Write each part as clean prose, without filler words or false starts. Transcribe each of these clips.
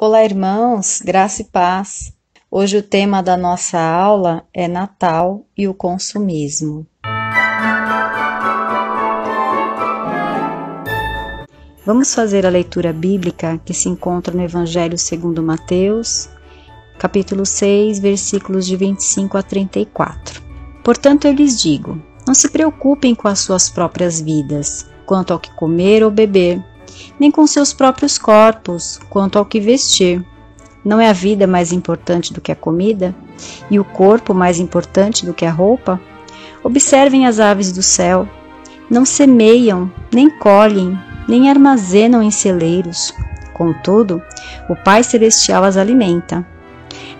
Olá, irmãos, graça e paz. Hoje o tema da nossa aula é Natal e o consumismo. Vamos fazer a leitura bíblica que se encontra no Evangelho segundo Mateus, capítulo 6, versículos de 25 a 34. Portanto, eu lhes digo, não se preocupem com as suas próprias vidas, quanto ao que comer ou beber, nem com seus próprios corpos, quanto ao que vestir. Não é a vida mais importante do que a comida? E o corpo mais importante do que a roupa? Observem as aves do céu. Não semeiam, nem colhem, nem armazenam em celeiros. Contudo, o Pai Celestial as alimenta.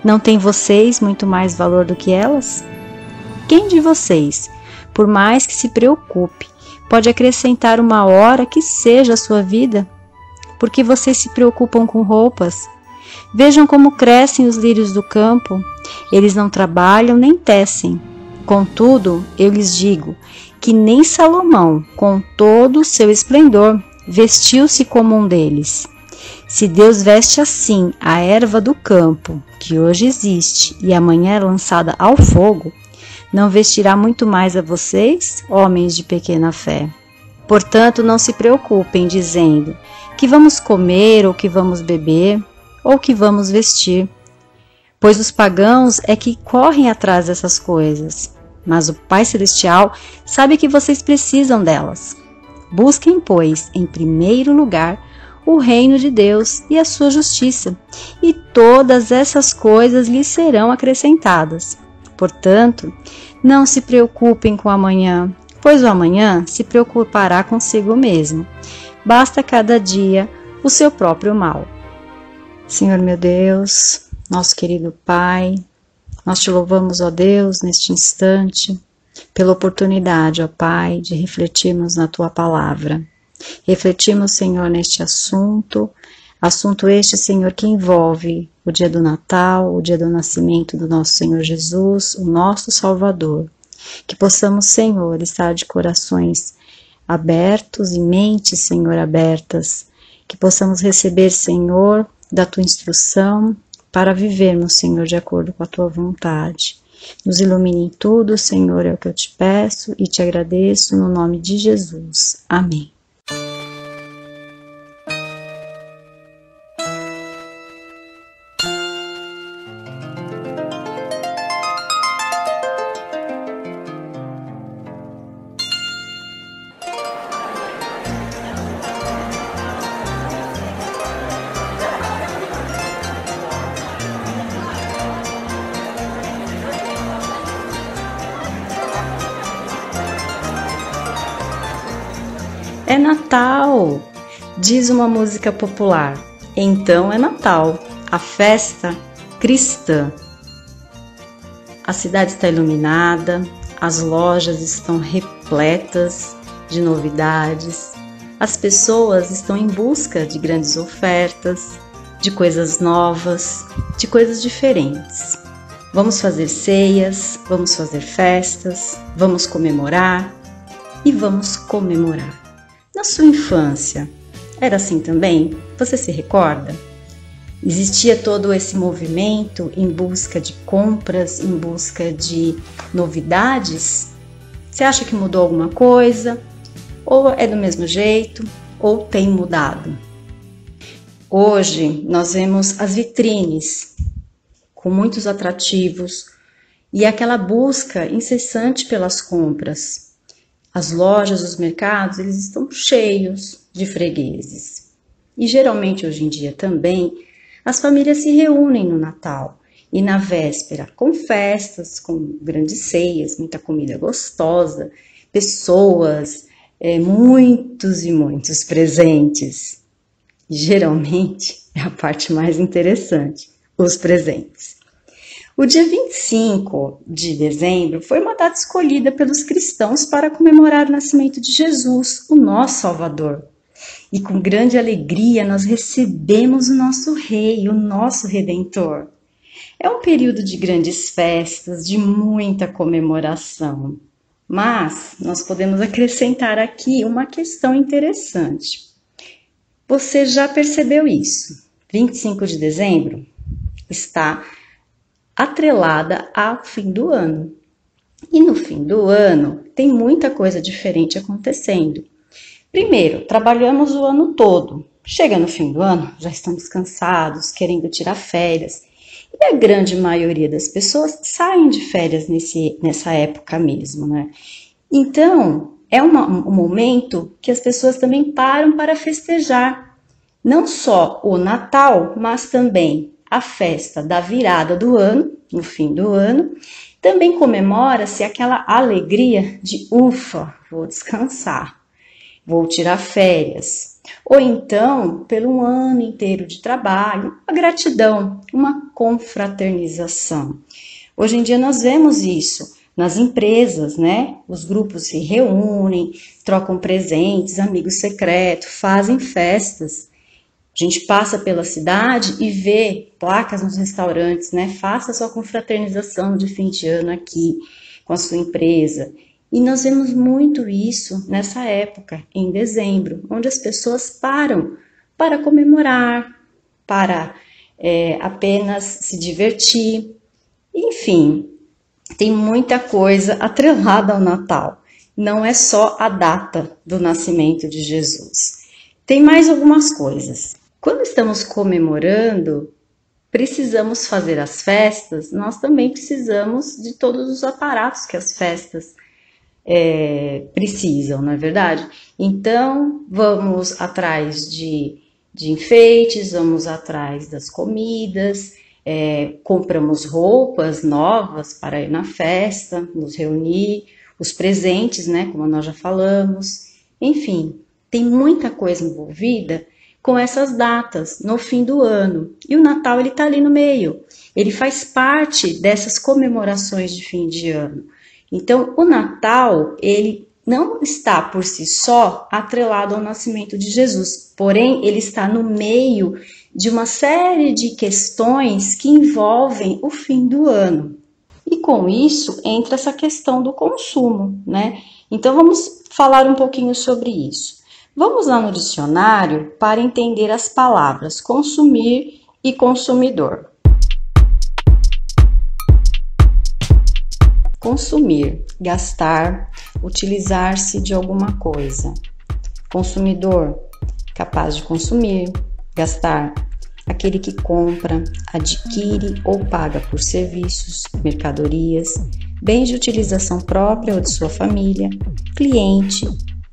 Não têm vocês muito mais valor do que elas? Quem de vocês, por mais que se preocupe, pode acrescentar uma hora que seja a sua vida? Porque vocês se preocupam com roupas? Vejam como crescem os lírios do campo. Eles não trabalham nem tecem. Contudo, eu lhes digo que nem Salomão, com todo o seu esplendor, vestiu-se como um deles. Se Deus veste assim a erva do campo, que hoje existe e amanhã é lançada ao fogo, não vestirá muito mais a vocês, homens de pequena fé. Portanto, não se preocupem dizendo que vamos comer ou que vamos beber ou que vamos vestir, pois os pagãos é que correm atrás dessas coisas, mas o Pai Celestial sabe que vocês precisam delas. Busquem, pois, em primeiro lugar, o reino de Deus e a sua justiça, e todas essas coisas lhes serão acrescentadas. Portanto, não se preocupem com o amanhã, pois o amanhã se preocupará consigo mesmo. Basta cada dia o seu próprio mal. Senhor meu Deus, nosso querido Pai, nós te louvamos, ó Deus, neste instante, pela oportunidade, ó Pai, de refletirmos na Tua Palavra. Refletimos, Senhor, neste assunto este, Senhor, que envolve o dia do Natal, o dia do nascimento do nosso Senhor Jesus, o nosso Salvador. Que possamos, Senhor, estar de corações abertos e mentes, Senhor, abertas. Que possamos receber, Senhor, da Tua instrução para vivermos, Senhor, de acordo com a Tua vontade. Nos ilumine em tudo, Senhor, é o que eu te peço e te agradeço no nome de Jesus. Amém. É Natal, diz uma música popular. Então é Natal, a festa cristã. A cidade está iluminada, as lojas estão repletas de novidades, as pessoas estão em busca de grandes ofertas, de coisas novas, de coisas diferentes. Vamos fazer ceias, vamos fazer festas, vamos comemorar e vamos comemorar. Na sua infância, era assim também? Você se recorda? Existia todo esse movimento em busca de compras, em busca de novidades? Você acha que mudou alguma coisa? Ou é do mesmo jeito? Ou tem mudado? Hoje nós vemos as vitrines com muitos atrativos e aquela busca incessante pelas compras. As lojas, os mercados, eles estão cheios de fregueses. E geralmente hoje em dia também, as famílias se reúnem no Natal e na véspera com festas, com grandes ceias, muita comida gostosa, pessoas, muitos e muitos presentes. E geralmente é a parte mais interessante, os presentes. O dia 25 de dezembro foi uma data escolhida pelos cristãos para comemorar o nascimento de Jesus, o nosso Salvador. E com grande alegria nós recebemos o nosso Rei, o nosso Redentor. É um período de grandes festas, de muita comemoração. Mas nós podemos acrescentar aqui uma questão interessante. Você já percebeu isso? 25 de dezembro está atrelada ao fim do ano. E no fim do ano tem muita coisa diferente acontecendo. Primeiro, trabalhamos o ano todo. Chega no fim do ano, já estamos cansados, querendo tirar férias. E a grande maioria das pessoas saem de férias nessa época mesmo, né? Então, é um momento que as pessoas também param para festejar. Não só o Natal, mas também a festa da virada do ano, no fim do ano. Também comemora-se aquela alegria de ufa, vou descansar, vou tirar férias. Ou então, pelo ano inteiro de trabalho, a gratidão, uma confraternização. Hoje em dia nós vemos isso nas empresas, né? Os grupos se reúnem, trocam presentes, amigos secretos, fazem festas. A gente passa pela cidade e vê placas nos restaurantes, né? Faça sua confraternização de fim de ano aqui com a sua empresa. E nós vemos muito isso nessa época, em dezembro, onde as pessoas param para comemorar, para apenas se divertir. Enfim, tem muita coisa atrelada ao Natal. Não é só a data do nascimento de Jesus. Tem mais algumas coisas. Quando estamos comemorando, precisamos fazer as festas, nós também precisamos de todos os aparatos que as festas precisam, não é verdade? Então, vamos atrás de enfeites, vamos atrás das comidas, compramos roupas novas para ir na festa, nos reunir, os presentes, né, como nós já falamos. Enfim, tem muita coisa envolvida com essas datas no fim do ano. E o Natal, ele está ali no meio. Ele faz parte dessas comemorações de fim de ano. Então, o Natal, ele não está por si só atrelado ao nascimento de Jesus, porém, ele está no meio de uma série de questões que envolvem o fim do ano. E com isso, entra essa questão do consumo, né? Então, vamos falar um pouquinho sobre isso. Vamos lá no dicionário para entender as palavras consumir e consumidor. Consumir, gastar, utilizar-se de alguma coisa. Consumidor, capaz de consumir, gastar. Aquele que compra, adquire ou paga por serviços, mercadorias, bens de utilização própria ou de sua família, cliente,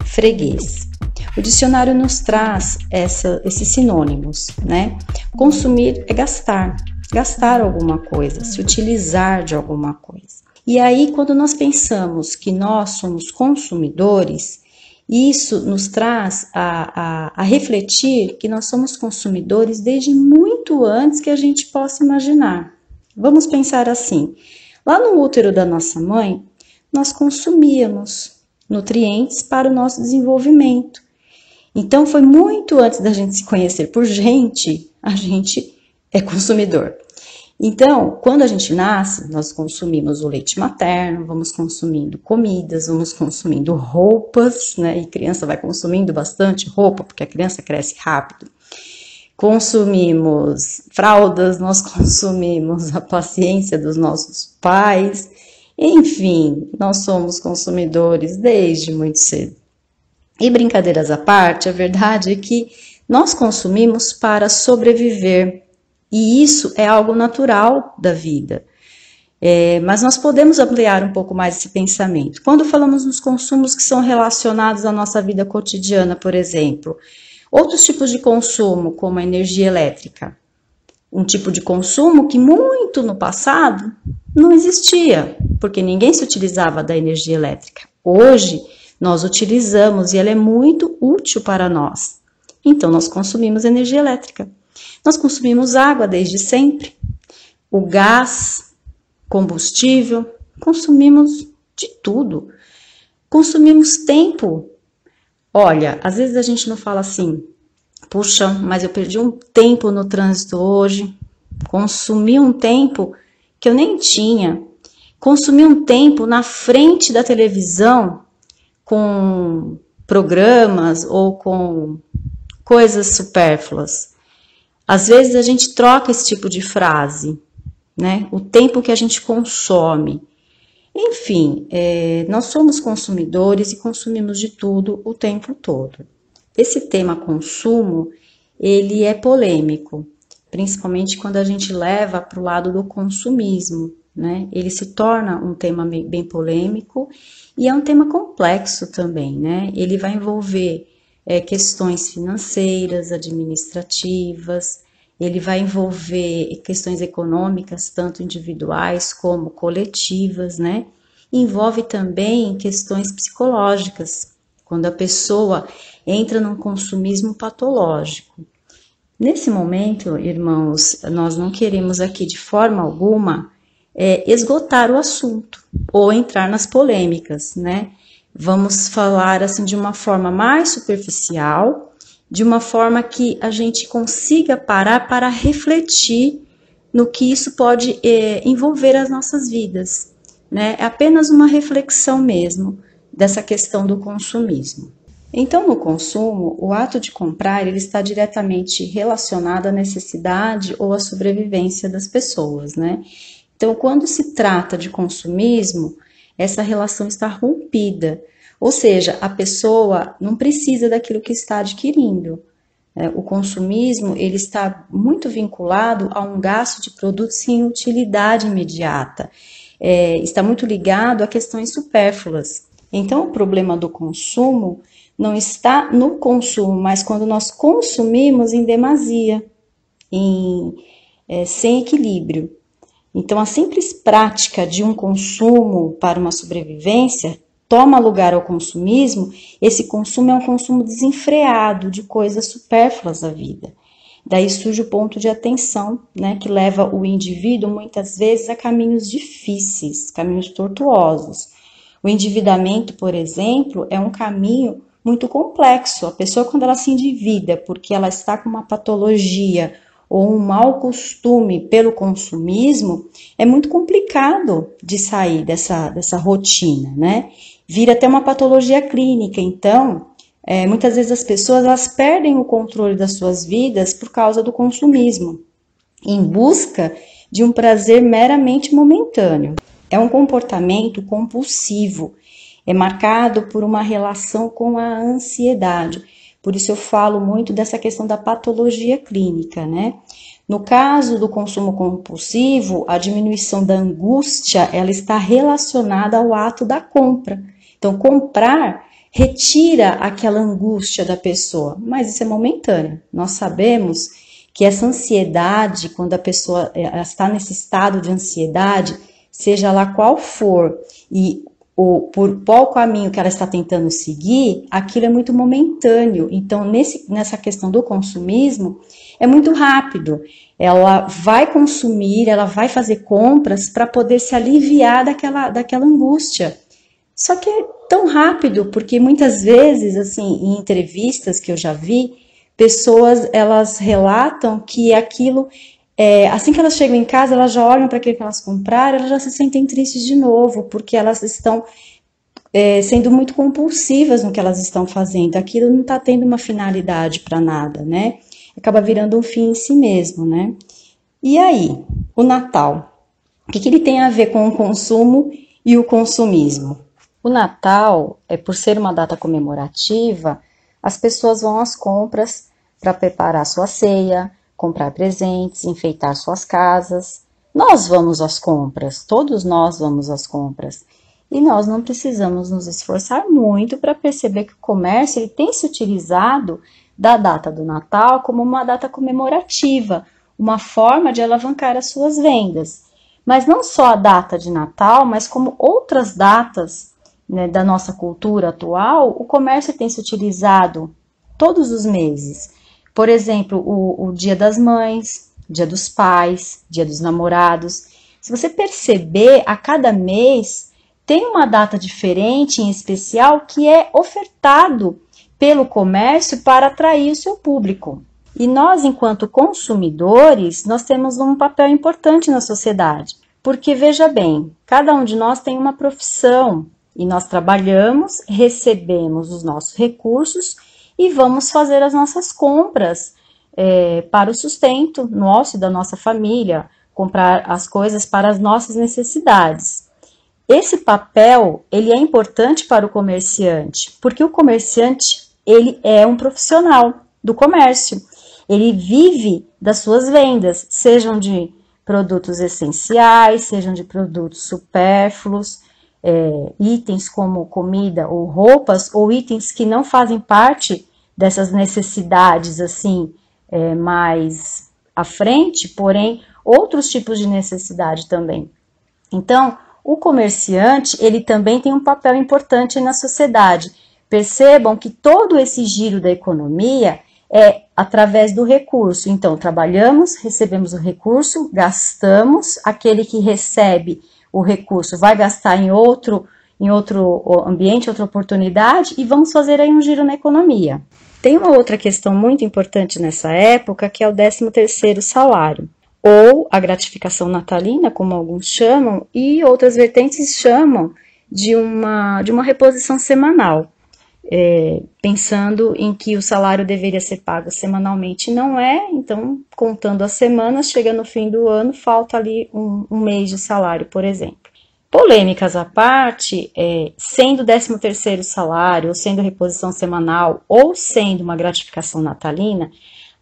freguês. O dicionário nos traz esses sinônimos, né? Consumir é gastar, gastar alguma coisa, se utilizar de alguma coisa. E aí, quando nós pensamos que nós somos consumidores, isso nos traz a refletir que nós somos consumidores desde muito antes que a gente possa imaginar. Vamos pensar assim, lá no útero da nossa mãe, nós consumíamos nutrientes para o nosso desenvolvimento. Então, foi muito antes da gente se conhecer por gente, a gente é consumidor. Então, quando a gente nasce, nós consumimos o leite materno, vamos consumindo comidas, vamos consumindo roupas, né? E criança vai consumindo bastante roupa, porque a criança cresce rápido. Consumimos fraldas, nós consumimos a paciência dos nossos pais. Enfim, nós somos consumidores desde muito cedo. E brincadeiras à parte, a verdade é que nós consumimos para sobreviver. E isso é algo natural da vida. Mas nós podemos ampliar um pouco mais esse pensamento. Quando falamos nos consumos que são relacionados à nossa vida cotidiana, por exemplo, outros tipos de consumo, como a energia elétrica. Um tipo de consumo que muito no passado não existia, porque ninguém se utilizava da energia elétrica. Hoje, nós utilizamos e ela é muito útil para nós. Então, nós consumimos energia elétrica. Nós consumimos água desde sempre, o gás, combustível, consumimos de tudo. Consumimos tempo. Olha, às vezes a gente não fala assim, puxa, mas eu perdi um tempo no trânsito hoje, consumi um tempo que eu nem tinha, consumi um tempo na frente da televisão com programas ou com coisas supérfluas. Às vezes a gente troca esse tipo de frase, né? O tempo que a gente consome. Enfim, nós somos consumidores e consumimos de tudo o tempo todo. Esse tema consumo, ele é polêmico, principalmente quando a gente leva para o lado do consumismo, né? Ele se torna um tema bem polêmico e é um tema complexo também, né? Ele vai envolver questões financeiras, administrativas, ele vai envolver questões econômicas, tanto individuais como coletivas, né? Envolve também questões psicológicas, quando a pessoa entra num consumismo patológico. Nesse momento, irmãos, nós não queremos aqui de forma alguma esgotar o assunto ou entrar nas polêmicas, né? Vamos falar assim de uma forma mais superficial, de uma forma que a gente consiga parar para refletir no que isso pode envolver as nossas vidas, né? É apenas uma reflexão mesmo dessa questão do consumismo. Então, no consumo, o ato de comprar ele está diretamente relacionado à necessidade ou à sobrevivência das pessoas, né? Então, quando se trata de consumismo, essa relação está rompida, ou seja, a pessoa não precisa daquilo que está adquirindo. O consumismo ele está muito vinculado a um gasto de produtos sem utilidade imediata, está muito ligado a questões supérfluas. Então, o problema do consumo não está no consumo, mas quando nós consumimos em demasia, sem equilíbrio. Então, a simples prática de um consumo para uma sobrevivência toma lugar ao consumismo. Esse consumo é um consumo desenfreado de coisas supérfluas da vida. Daí surge o ponto de atenção, né, que leva o indivíduo muitas vezes a caminhos difíceis, caminhos tortuosos. O endividamento, por exemplo, é um caminho muito complexo. A pessoa, quando ela se endivida porque ela está com uma patologia ou um mau costume pelo consumismo, é muito complicado de sair dessa rotina, né? Vira até uma patologia clínica. Então, muitas vezes as pessoas elas perdem o controle das suas vidas por causa do consumismo, em busca de um prazer meramente momentâneo. É um comportamento compulsivo, é marcado por uma relação com a ansiedade. Por isso eu falo muito dessa questão da patologia clínica, né? No caso do consumo compulsivo, a diminuição da angústia, ela está relacionada ao ato da compra. Então, comprar retira aquela angústia da pessoa, mas isso é momentâneo. Nós sabemos que essa ansiedade, quando a pessoa está nesse estado de ansiedade, seja lá qual for, e por qual caminho que ela está tentando seguir, aquilo é muito momentâneo. Então, nessa questão do consumismo, é muito rápido. Ela vai consumir, ela vai fazer compras para poder se aliviar daquela angústia. Só que é tão rápido, porque muitas vezes, assim, em entrevistas que eu já vi, pessoas, elas relatam que aquilo... assim que elas chegam em casa, elas já olham para aquilo que elas compraram, elas já se sentem tristes de novo, porque elas estão sendo muito compulsivas no que elas estão fazendo. Aquilo não está tendo uma finalidade para nada, né? Acaba virando um fim em si mesmo, né? E aí, o Natal? O que ele tem a ver com o consumo e o consumismo? O Natal, por ser uma data comemorativa, as pessoas vão às compras para preparar sua ceia, comprar presentes, enfeitar suas casas. Nós vamos às compras, todos nós vamos às compras. E nós não precisamos nos esforçar muito para perceber que o comércio ele tem se utilizado da data do Natal como uma data comemorativa, uma forma de alavancar as suas vendas. Mas não só a data de Natal, mas como outras datas, né, da nossa cultura atual, o comércio tem se utilizado todos os meses. Por exemplo, o Dia das Mães, Dia dos Pais, Dia dos Namorados. Se você perceber, a cada mês tem uma data diferente, em especial, que é ofertado pelo comércio para atrair o seu público. E nós, enquanto consumidores, nós temos um papel importante na sociedade. Porque, veja bem, cada um de nós tem uma profissão e nós trabalhamos, recebemos os nossos recursos e vamos fazer as nossas compras para o sustento nosso e da nossa família, comprar as coisas para as nossas necessidades. Esse papel, ele é importante para o comerciante, porque o comerciante, ele é um profissional do comércio. Ele vive das suas vendas, sejam de produtos essenciais, sejam de produtos supérfluos, itens como comida ou roupas, ou itens que não fazem parte dessas necessidades assim mais à frente, porém outros tipos de necessidade também. Então, o comerciante, ele também tem um papel importante na sociedade. Percebam que todo esse giro da economia é através do recurso. Então, trabalhamos, recebemos o recurso, gastamos, aquele que recebe o recurso vai gastar em outro ambiente, outra oportunidade, e vamos fazer aí um giro na economia. Tem uma outra questão muito importante nessa época, que é o 13º salário, ou a gratificação natalina, como alguns chamam, e outras vertentes chamam de uma reposição semanal. Pensando em que o salário deveria ser pago semanalmente, não é, então contando as semanas, chega no fim do ano, falta ali um mês de salário, por exemplo. Polêmicas à parte, sendo 13º salário, ou sendo reposição semanal, ou sendo uma gratificação natalina,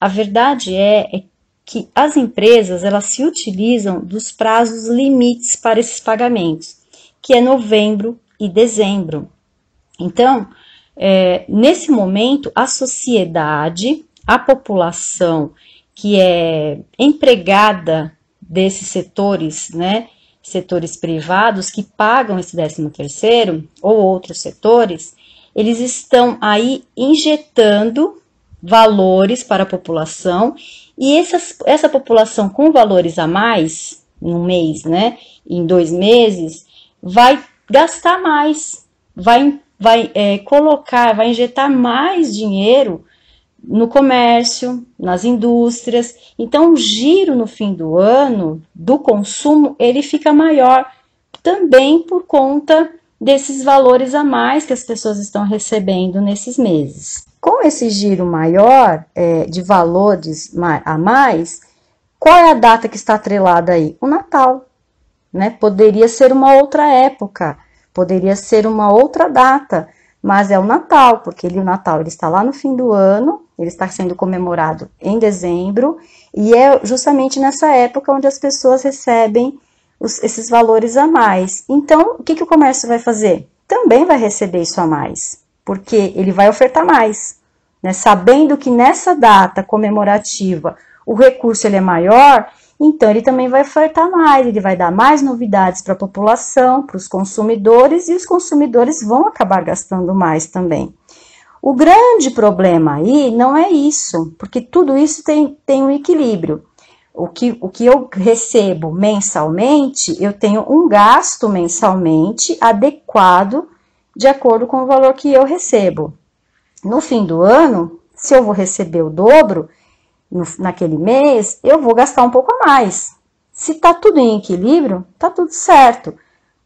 a verdade é que as empresas, elas se utilizam dos prazos limites para esses pagamentos, que é novembro e dezembro. Então, nesse momento, a sociedade, a população que é empregada desses setores, né, setores privados que pagam esse 13º, ou outros setores, eles estão aí injetando valores para a população, e essa população com valores a mais, em um mês, né, em 2 meses, vai gastar mais, vai injetar mais dinheiro no comércio, nas indústrias. Então, o giro no fim do ano do consumo, ele fica maior também por conta desses valores a mais que as pessoas estão recebendo nesses meses. Com esse giro maior de valores a mais, qual é a data que está atrelada aí? O Natal, né? Poderia ser uma outra época, poderia ser uma outra data, mas é o Natal, porque o Natal ele está lá no fim do ano, ele está sendo comemorado em dezembro, e é justamente nessa época onde as pessoas recebem esses valores a mais. Então, o que o comércio vai fazer? Também vai receber isso a mais, porque ele vai ofertar mais, né? Sabendo que nessa data comemorativa o recurso ele é maior, então ele também vai ofertar mais, ele vai dar mais novidades para a população, para os consumidores, e os consumidores vão acabar gastando mais também. O grande problema aí não é isso, porque tudo isso tem um equilíbrio. O que eu recebo mensalmente, eu tenho um gasto mensalmente adequado de acordo com o valor que eu recebo. No fim do ano, se eu vou receber o dobro, naquele mês, eu vou gastar um pouco a mais. Se está tudo em equilíbrio, está tudo certo.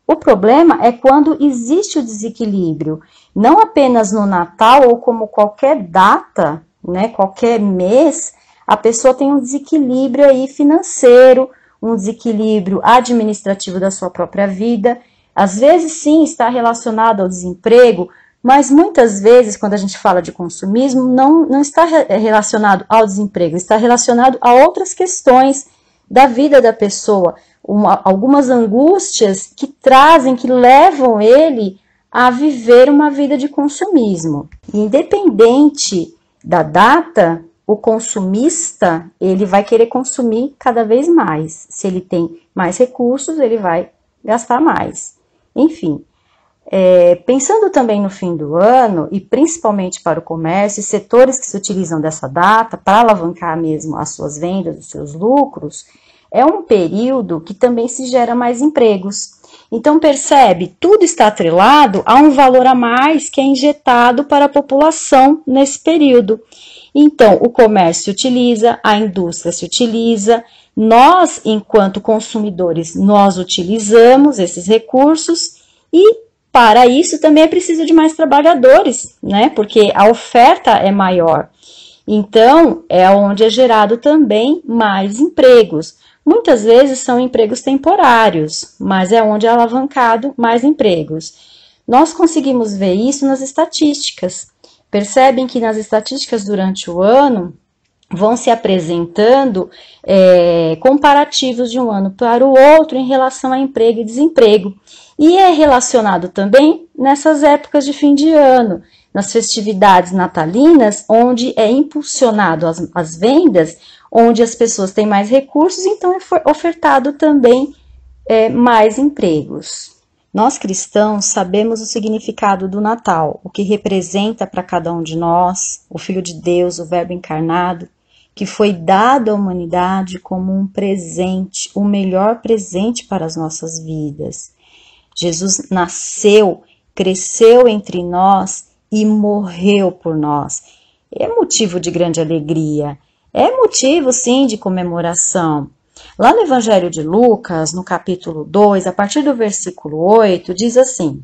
O problema é quando existe o desequilíbrio, não apenas no Natal ou como qualquer data, né, qualquer mês, a pessoa tem um desequilíbrio aí financeiro, um desequilíbrio administrativo da sua própria vida. Às vezes sim está relacionado ao desemprego, mas muitas vezes, quando a gente fala de consumismo, não está relacionado ao desemprego, está relacionado a outras questões da vida da pessoa, algumas angústias que levam ele a viver uma vida de consumismo. Independente da data, o consumista, ele vai querer consumir cada vez mais. Se ele tem mais recursos, ele vai gastar mais. Enfim. Pensando também no fim do ano, e principalmente para o comércio, setores que se utilizam dessa data para alavancar mesmo as suas vendas, os seus lucros, é um período que também se gera mais empregos. Então percebe, tudo está atrelado a um valor a mais que é injetado para a população nesse período. Então o comércio se utiliza, a indústria se utiliza, nós enquanto consumidores, nós utilizamos esses recursos e para isso também é preciso de mais trabalhadores, né? Porque a oferta é maior. Então, é onde é gerado também mais empregos. Muitas vezes são empregos temporários, mas é onde é alavancado mais empregos. Nós conseguimos ver isso nas estatísticas. Percebem que nas estatísticas durante o ano vão se apresentando comparativos de um ano para o outro em relação a emprego e desemprego. E é relacionado também nessas épocas de fim de ano, nas festividades natalinas, onde é impulsionado as vendas, onde as pessoas têm mais recursos, então é ofertado também mais empregos. Nós cristãos sabemos o significado do Natal, o que representa para cada um de nós, o Filho de Deus, o Verbo encarnado, que foi dado à humanidade como um presente, o melhor presente para as nossas vidas. Jesus nasceu, cresceu entre nós e morreu por nós. É motivo de grande alegria, é motivo sim de comemoração. Lá no Evangelho de Lucas, no capítulo 2, a partir do versículo 8, diz assim: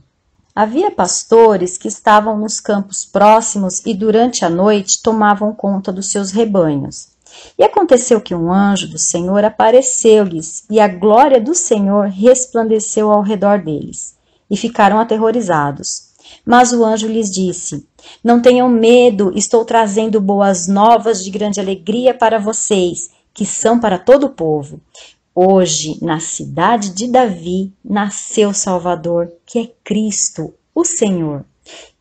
Havia pastores que estavam nos campos próximos e durante a noite tomavam conta dos seus rebanhos. E aconteceu que um anjo do Senhor apareceu-lhes, e a glória do Senhor resplandeceu ao redor deles, e ficaram aterrorizados. Mas o anjo lhes disse: Não tenham medo, estou trazendo boas novas de grande alegria para vocês, que são para todo o povo. Hoje, na cidade de Davi, nasceu Salvador, que é Cristo, o Senhor.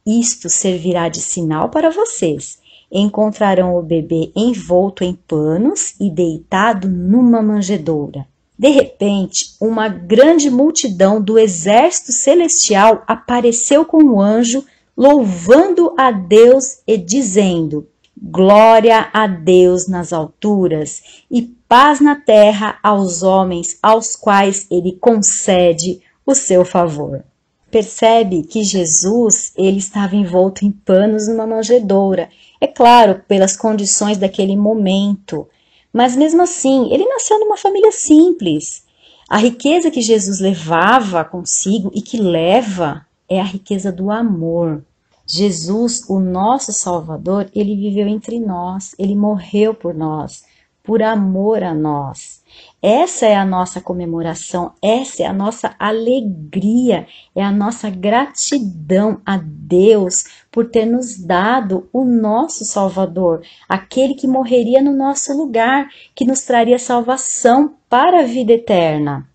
Isto servirá de sinal para vocês. Encontrarão o bebê envolto em panos e deitado numa manjedoura. De repente, uma grande multidão do exército celestial apareceu com o anjo, louvando a Deus e dizendo: Glória a Deus nas alturas e paz na terra aos homens aos quais ele concede o seu favor. Percebe que Jesus ele estava envolto em panos numa manjedoura. É claro, pelas condições daquele momento. Mas mesmo assim, ele nasceu numa família simples. A riqueza que Jesus levava consigo e que leva é a riqueza do amor. Jesus, o nosso Salvador, ele viveu entre nós, ele morreu por nós, por amor a nós. Essa é a nossa comemoração, essa é a nossa alegria, é a nossa gratidão a Deus por ter nos dado o nosso Salvador, aquele que morreria no nosso lugar, que nos traria salvação para a vida eterna.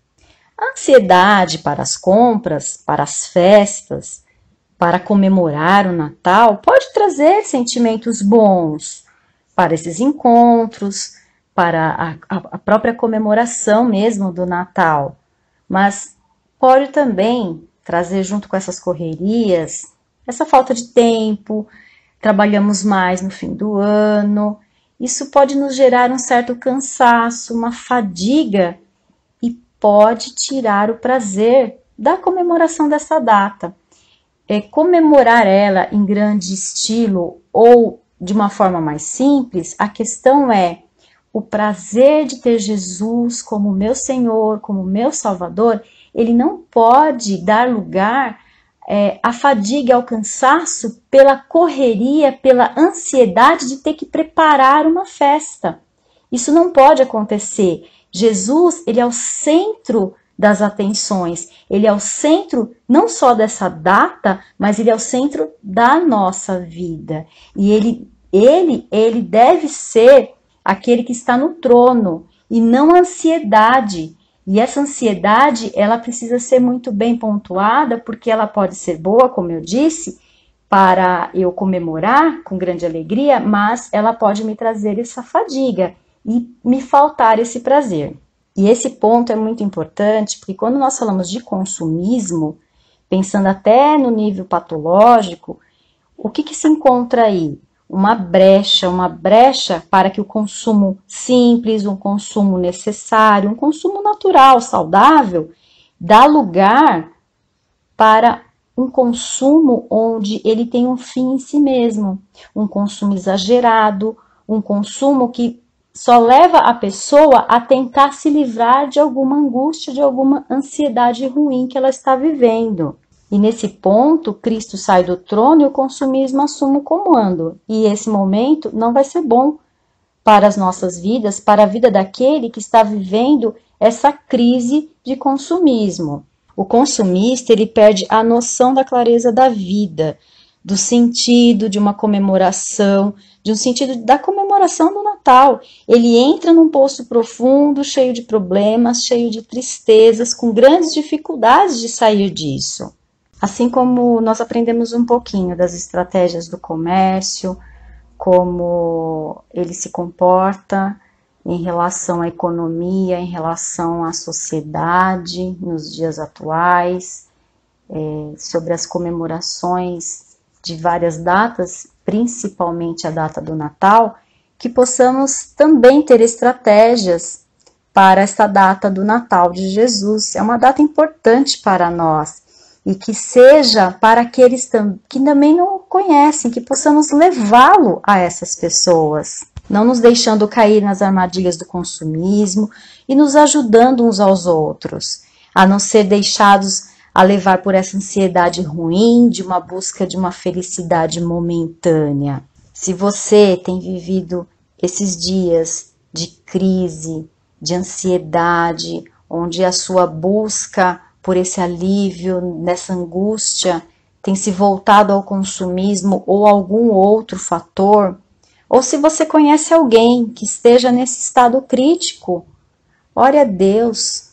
A ansiedade para as compras, para as festas, para comemorar o Natal, pode trazer sentimentos bons para esses encontros, para a própria comemoração mesmo do Natal, mas pode também trazer junto com essas correrias, essa falta de tempo, trabalhamos mais no fim do ano, isso pode nos gerar um certo cansaço, uma fadiga e pode tirar o prazer da comemoração dessa data. Comemorar ela em grande estilo ou de uma forma mais simples, a questão é o prazer de ter Jesus como meu Senhor, como meu Salvador, ele não pode dar lugar à fadiga, ao cansaço pela correria, pela ansiedade de ter que preparar uma festa. Isso não pode acontecer. Jesus, ele é o centro das atenções, ele é o centro não só dessa data, mas ele é o centro da nossa vida. E ele deve ser aquele que está no trono e não a ansiedade. E essa ansiedade, ela precisa ser muito bem pontuada, porque ela pode ser boa, como eu disse, para eu comemorar com grande alegria, mas ela pode me trazer essa fadiga e me faltar esse prazer. E esse ponto é muito importante, porque quando nós falamos de consumismo, pensando até no nível patológico, o que se encontra aí? Uma brecha para que o consumo simples, um consumo necessário, um consumo natural, saudável, dá lugar para um consumo onde ele tem um fim em si mesmo, um consumo exagerado, um consumo que só leva a pessoa a tentar se livrar de alguma angústia, de alguma ansiedade ruim que ela está vivendo. E nesse ponto, Cristo sai do trono e o consumismo assume o comando. E esse momento não vai ser bom para as nossas vidas, para a vida daquele que está vivendo essa crise de consumismo. O consumista, ele perde a noção da clareza da vida, do sentido de uma comemoração, de um sentido da comemoração do Natal. Ele entra num poço profundo, cheio de problemas, cheio de tristezas, com grandes dificuldades de sair disso. Assim como nós aprendemos um pouquinho das estratégias do comércio, como ele se comporta em relação à economia, em relação à sociedade nos dias atuais, sobre as comemorações de várias datas, principalmente a data do Natal, que possamos também ter estratégias para esta data do Natal de Jesus. É uma data importante para nós e que seja para aqueles que também não o conhecem, que possamos levá-lo a essas pessoas, não nos deixando cair nas armadilhas do consumismo e nos ajudando uns aos outros, a não ser deixados a levar por essa ansiedade ruim de uma busca de uma felicidade momentânea. Se você tem vivido esses dias de crise, de ansiedade, onde a sua busca por esse alívio, nessa angústia, tem se voltado ao consumismo ou algum outro fator, ou se você conhece alguém que esteja nesse estado crítico, ore a Deus,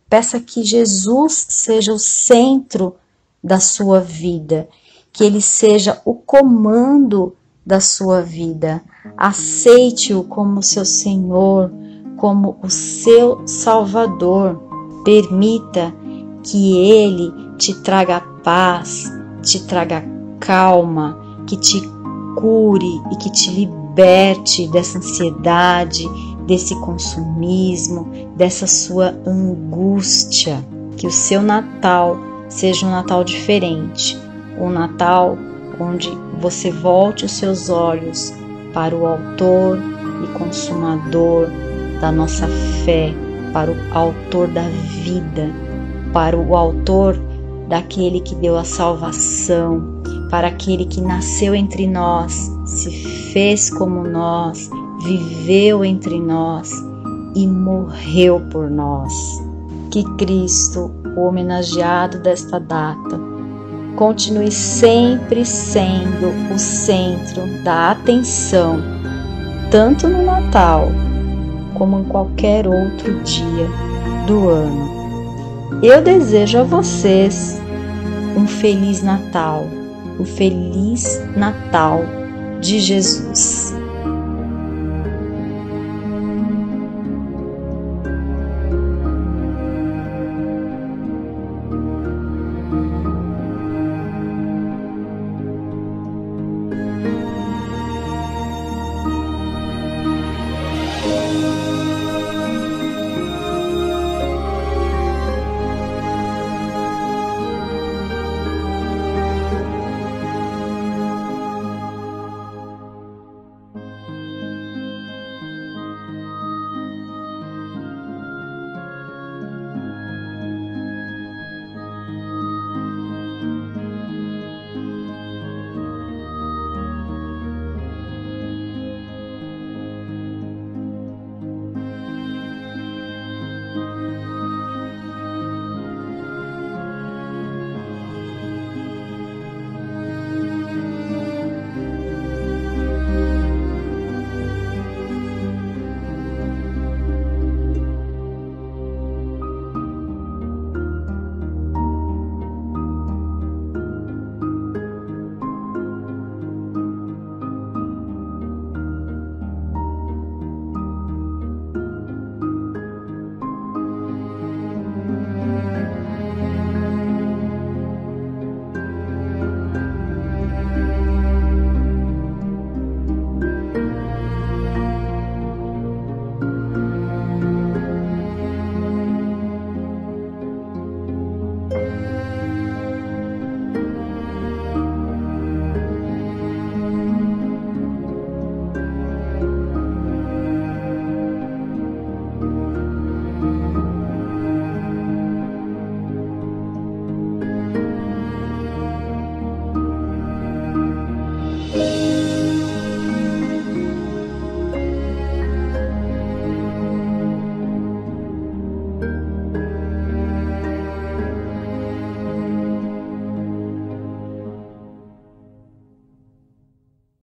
peça que Jesus seja o centro da sua vida, que Ele seja o comando da sua vida. Aceite-o como seu Senhor, como o seu Salvador. Permita que Ele te traga paz, te traga calma, que te cure e que te liberte dessa ansiedade, desse consumismo, dessa sua angústia. Que o seu Natal seja um Natal diferente, um Natal onde você volte os seus olhos para o autor e consumador da nossa fé, para o autor da vida, para o autor daquele que deu a salvação, para aquele que nasceu entre nós, se fez como nós, viveu entre nós e morreu por nós. Que Cristo, o homenageado desta data, continue sempre sendo o centro da atenção, tanto no Natal como em qualquer outro dia do ano. Eu desejo a vocês um Feliz Natal, um Feliz Natal de Jesus.